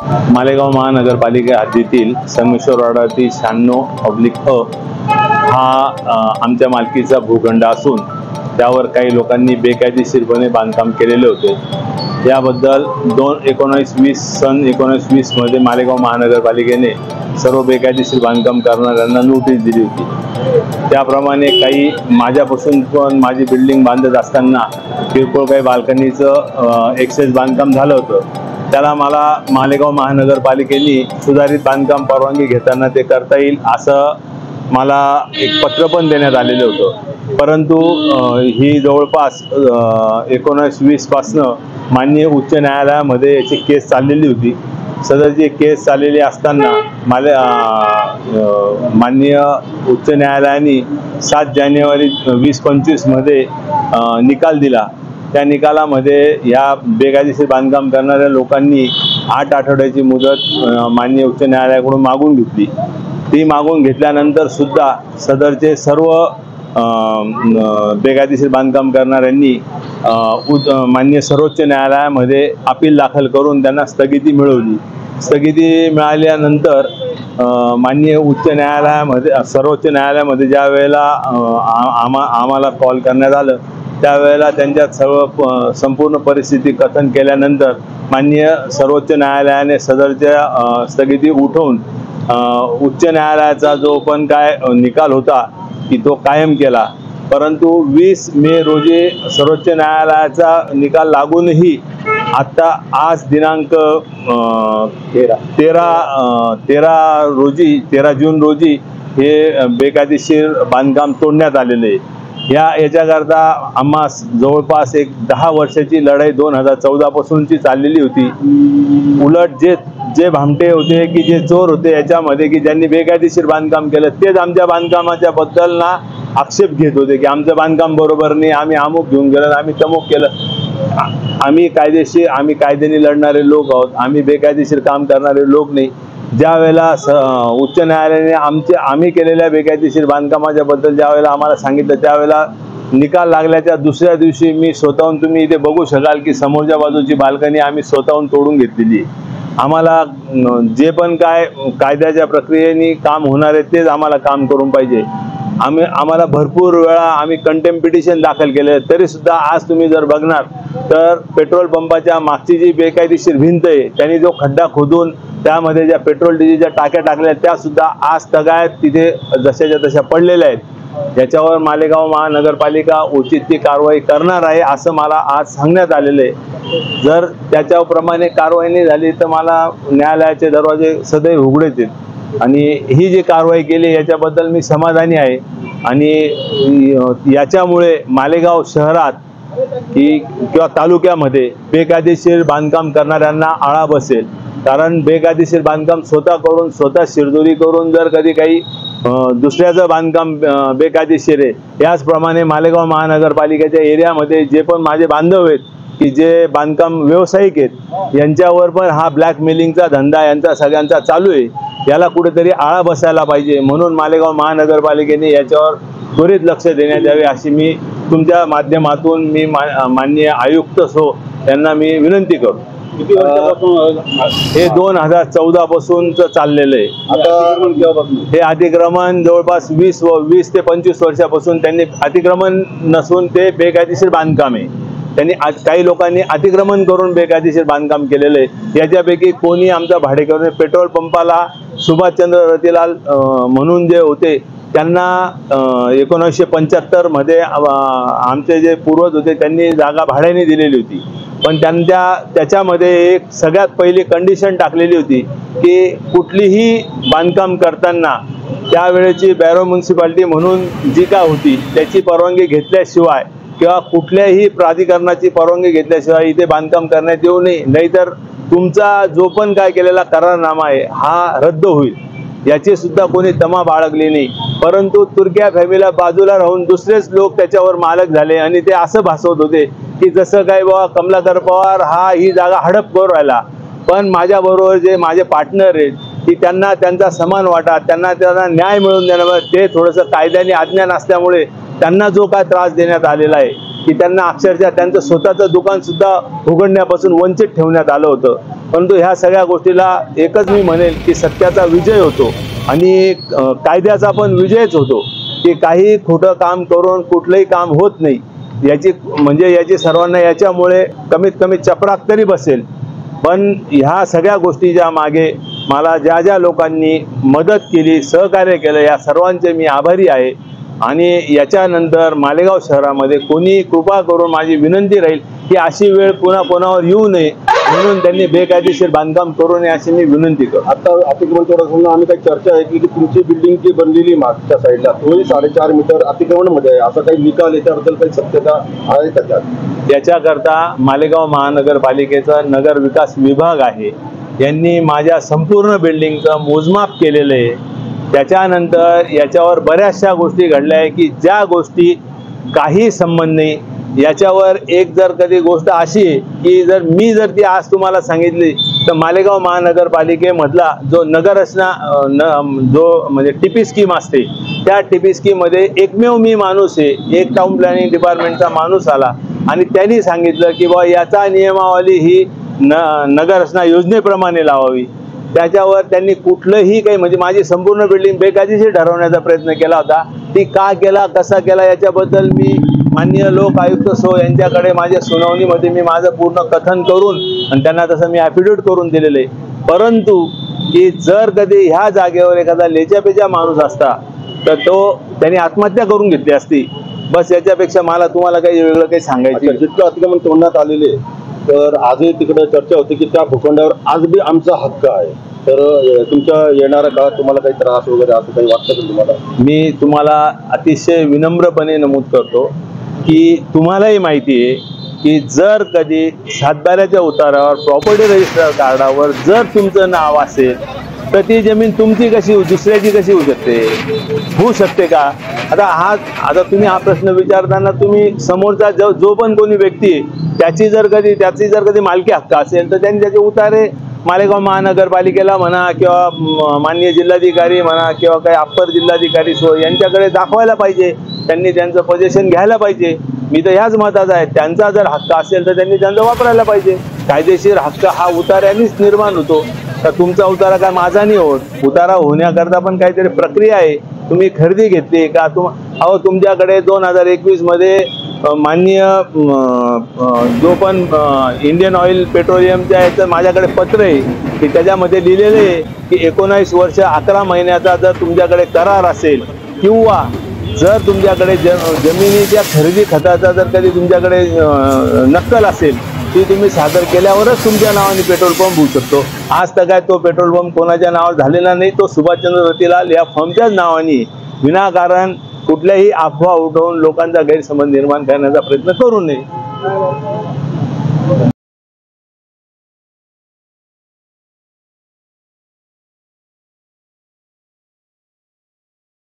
मालेगाव महानगरपालिका हद्दीतील संगमेश्वरवाडातील 96/अ हा आमच्या मालकीचा भूखंड असून त्यावर काही लोकांनी बेकायदेशीरपणे बांधकाम केलेले होते। याबद्दल 19/20 मध्ये मालेगाव महानगरपालिकेने सर्व बेकायदेशीर बांधकाम करणाऱ्यांना नोटीस दिली होती। त्याप्रमाणे काही माझ्यापासून पण माझी बिल्डिंग बांधत असताना किरकोळ काही बाल्कनीचं एक्सेस बांधकाम झालं होतं। त्याला मला मालेगाव महानगरपालिकेने सुधारित बांधकाम परवानगी घेताना ते करता येईल असं मला एक पत्र पण देण्यात आलेलं होतं। परंतु ही जवळपास 19/20 पासनं माननीय उच्च न्यायालयामध्ये याची केस चाललेली होती। सदरची केस चाललेली असताना माननीय उच्च न्यायालयाने 7 जानेवारी 2025 मध्ये निकाल दिला। त्या निकालामध्ये या बेकायदेशीर बांधकाम करणाऱ्या लोकांनी 8 आठवड्याची मुदत माननीय उच्च न्यायालयाकडून मागून घेतली। ती मागून घेतल्यानंतर सुद्धा सदरचे सर्व बेकायदेशीर बांधकाम करणाऱ्यांनी माननीय सर्वोच्च न्यायालयामध्ये अपील दाखल करून त्यांना स्थगिती मिळवली। स्थगिती मिळाल्यानंतर माननीय उच्च न्यायालयामध्ये सर्वोच्च न्यायालयामध्ये ज्या वेळेला आम्हाला कॉल करण्यात आलं त्यावेळेला त्यांच्या संपूर्ण परिस्थिती कथन केल्यानंतर माननीय सर्वोच्च न्यायालयाने सदरच्या स्थगिती उठवून उच्च न्यायालयाचा जो पण काय निकाल होता की तो कायम केला। परंतु 20 मे रोजी सर्वोच्च न्यायालयाचा निकाल लागूनही आता आज दिनांक 13 जून रोजी हे बेकायदेशीर बांधकाम तोडण्यात आलेले आहे। याच्याकरता आम्हा जवळपास एक 10 वर्षाची लढाई 2014 पासूनची चाललेली होती। उलट जे भामटे होते की जे चोर होते याच्यामध्ये की ज्यांनी बेकायदेशीर बांधकाम केलं तेच आमच्या बांधकामाच्या बद्दल ना आक्षेप घेत होते की आमचं बांधकाम बरोबर नाही, आम्ही अमुक घेऊन गेलं, आम्ही तमुक केलं। आम्ही कायद्याने लढणारे लोक आहोत, आम्ही बेकायदेशीर काम करणारे लोक नाही। ज्या वेळेला उच्च न्यायालयाने आम्ही केलेल्या बेकायदेशीर बांधकामाच्या बद्दल ज्या वेळेला आम्हाला सांगितलं त्यावेळेला निकाल लागल्याच्या दुसऱ्या दिवशी मी स्वतःहून तुम्ही इथे बघू शकाल की समोरच्या बाजूची बाल्कनी आम्ही स्वतःहून तोडून घेतलेली। आम्हाला जे पण काय कायद्याच्या प्रक्रियेने काम होणार आहे तेच आम्हाला काम करून पाहिजे। आम्हाला भरपूर वेळा आम्ही कंटेम्प्ट पिटिशन दाखल केले तरी सुद्धा आज तुम्ही जर बघणार तर पेट्रोल पंपाच्या मागची जी बेकायदेशीर भिंत आहे त्यांनी जो खड्डा खोदून त्यामध्ये ज्या पेट्रोल डिझेलच्या टाक्या टाकल्या त्या सुद्धा आज तगायत तिथे जशाच्या तशा पडलेल्या आहेत। याच्यावर मालेगाव महानगरपालिका उचित ती कारवाई करणार आहे असं मला आज सांगण्यात आलेलं आहे। जर त्याच्याप्रमाणे कारवाई नाही झाली तर मला न्यायालयाचे दरवाजे सदैव उघडेच आहेत आणि ही जी कारवाई केली याच्याबद्दल मी समाधानी आहे। आणि याच्यामुळे मालेगाव शहरात किंवा तालुक्यामध्ये बेकायदेशीर बांधकाम करणाऱ्यांना आळा बसेल। कारण बेकायदेशीर बांधकाम स्वतः करून स्वतः शिरदोरी करून जर कधी काही दुसऱ्याचं बांधकाम बेकायदेशीर आहे याचप्रमाणे मालेगाव महानगरपालिकेच्या एरियामध्ये जे पण माझे बांधव आहेत की जे बांधकाम व्यावसायिक आहेत यांच्यावर पण हा ब्लॅकमेलिंगचा धंदा यांचा सगळ्यांचा चालू आहे। याला कुठेतरी आळा बसायला पाहिजे म्हणून मालेगाव महानगरपालिकेने याच्यावर त्वरित लक्ष देण्यात यावे अशी मी तुमच्या माध्यमातून मी माननीय आयुक्त यांना मी विनंती करतो। हे 2014 पासून चाललेलं आहे। हे अतिक्रमण जवळपास 20 ते 25 वर्षापासून त्यांनी अतिक्रमण नसून ते बेकायदेशीर बांधकाम आहे। त्यांनी काही लोकांनी अतिक्रमण करून बेकायदेशीर बांधकाम केलेलं आहे। याच्यापैकी कोणी आमचा भाडेकरू पेट्रोल पंपाला सुभाषचंद्र रतिलाल म्हणून जे होते त्यांना 1975 मध्ये आमचे जे पूर्वज होते त्यांनी जागा भाड्याने दिलेली होती। पण त्याच्यामध्ये एक सगळ्यात पहिली कंडिशन टाकलेली होती की कुठलीही बांधकाम करताना त्यावेळेची बॅरो म्युन्सिपाल्टी म्हणून जी काय होती त्याची परवानगी घेतल्याशिवाय किंवा कुठल्याही प्राधिकरणाची परवानगी घेतल्याशिवाय इथे बांधकाम करण्यात येऊ नये, नाहीतर तुमचा जो पण काय केलेला करारनामा आहे हा रद्द होईल। याची सुद्धा कोणी तमा बाळगली नाही। परंतु तुर्क्या फॅमिलीला बाजूला राहून दुसरेच लोक त्याच्यावर मालक झाले आणि ते असं भासवत होते की जसं काय बाबा कमलाकर पवार हा ही जागा हडप करून राहिला। पण माझ्याबरोबर जे माझे पार्टनर आहेत की त्यांना त्यांचा समान वाटा त्यांना न्याय मिळवून देण्यावर ते थोडंसं कायद्याने अज्ञान असल्यामुळे त्यांना जो काय त्रास देण्यात आलेला आहे की त्यांना अक्षरशः त्यांचं स्वतःचं दुकान सुद्धा उघडण्यापासून वंचित ठेवण्यात आलं होतं. परंतु ह्या सगळ्या गोष्टीला एकच मी म्हणेल की सत्याचा विजय होतो आणि कायद्याचा पण विजयच होतो, की काही खोटं काम करून कुठलंही काम होत नाही याची सर्वांना याच्यामुळे कमीत कमी चपराक तरी बसेल. पण ह्या सगळ्या गोष्टीच्या मागे मला ज्या ज्या लोकांनी मदत केली, सहकार्य केलं, या सर्वांचे मी आभारी आहे. आणि याच्यानंतर मालेगाव शहरामध्ये कोणी कृपा करून माझी विनंती राहील की अशी वेळ पुन्हा कोणावर येऊ नये, म्हणून त्यांनी बेकायदेशीर बांधकाम करू नये अशी मी विनंती करतो. आता अतिक्रमण तोडा आम्ही काही चर्चा आहे की तुमची बिल्डिंग जी बनलेली मागच्या साईडला तोही 4.5 मीटर अतिक्रमणमध्ये आहे, असा काही निकाल याच्याबद्दल काही सत्यता आहे त्याच्यात? त्याच्याकरता मालेगाव महानगरपालिकेचा नगर विकास विभाग आहे, यांनी माझ्या संपूर्ण बिल्डिंगचं मोजमाप केलेलं आहे. त्याच्यानंतर याच्यावर बऱ्याचशा गोष्टी घडल्या आहे की ज्या गोष्टी काही संबंध नाही. याच्यावर एक जर कधी गोष्ट अशी आहे की जर ती आज तुम्हाला सांगितली तर मालेगाव महानगरपालिकेमधला जो नगररचना जो म्हणजे टीपी स्कीम असते, त्या टीपी स्कीममध्ये एकमेव मी माणूस आहे, एक टाउन प्लॅनिंग डिपार्टमेंटचा माणूस आला आणि त्यांनी सांगितलं की बा याचा नियमावली ही नगररचना योजनेप्रमाणे लावावी. त्याच्यावर त्यांनी कुठलंही काही म्हणजे माझी संपूर्ण बिल्डिंग बेकायदेशीर ठरवण्याचा प्रयत्न केला होता. ती का केला, कसा केला, याच्याबद्दल मी माननीय लोक आयुक्त सो यांच्याकडे माझ्या सुनावणीमध्ये मी माझं पूर्ण कथन करून आणि त्यांना तसं मी ॲफिडेविट करून दिलेलं आहे. परंतु की जर कधी ह्या जागेवर एखादा लेच्यापेच्या माणूस असता तर त्यांनी आत्महत्या करून घेतली असती. बस याच्यापेक्षा मला तुम्हाला काही वेगळं काही सांगायचं. जितकं अतिक्रमण तोडण्यात आलेले तर आजही तिकडे चर्चा होती की त्या भूखंडावर आज बी आमचा हक्क आहे, तर तुमच्या येणाऱ्या काळात तुम्हाला काही त्रास वगैरे असं काही वाटतं का तुम्हाला? मी तुम्हाला अतिशय विनम्रपणे नमूद करतो की तुम्हालाही माहिती आहे की जर कधी सातबाऱ्याच्या उतारावर प्रॉपर्टी रजिस्टर कार्डावर जर तुमचं नाव असेल तर ती जमीन तुमची कशी दुसऱ्याची कशी होऊ शकते का? आता तुम्ही हा प्रश्न विचारताना तुम्ही समोरचा जो पण कोणी व्यक्ती आहे त्याची जर कधी मालकी हक्क असेल तर त्यांनी त्याचे उतारे मालेगाव महानगरपालिकेला म्हणा किंवा माननीय जिल्हाधिकारी म्हणा किंवा काही अप्पर जिल्हाधिकारी सो यांच्याकडे दाखवायला पाहिजे. त्यांनी त्यांचं पोझिशन घ्यायला पाहिजे. मी तर ह्याच मताचा आहे, त्यांचा जर हक्क असेल तर त्यांनी त्यांचा वापरायला पाहिजे. कायदेशीर हक्क हा उतार्यानेच निर्माण होतो. तर तुमचा उतारा काय माझा नाही होत. उतारा होण्याकरता पण काहीतरी प्रक्रिया आहे. तुम्ही खरेदी घेतली का? तुमच्याकडे 2021 मध्ये माननीय जो पण इंडियन ऑइल पेट्रोलियमच्या याचं माझ्याकडे पत्र आहे की त्याच्यामध्ये लिहिलेलं आहे की 19 वर्ष 11 महिन्याचा जर तुमच्याकडे करार असेल किंवा जर तुमच्याकडे जमिनीच्या खरेदी खताचा जर कधी तुमच्याकडे नक्कल असेल ती तुम्ही सादर केल्यावरच तुमच्या नावाने पेट्रोल पंप होऊ शकतो. आज तर काय तो पेट्रोल पंप कोणाच्या नावावर झालेला नाही, तो सुभाषचंद्र रतिलाल या फर्मच्याच नावाने विनाकारण कुठल्याही अफवा उठवून लोकांचा गैरसमज निर्माण करण्याचा प्रयत्न करू नये.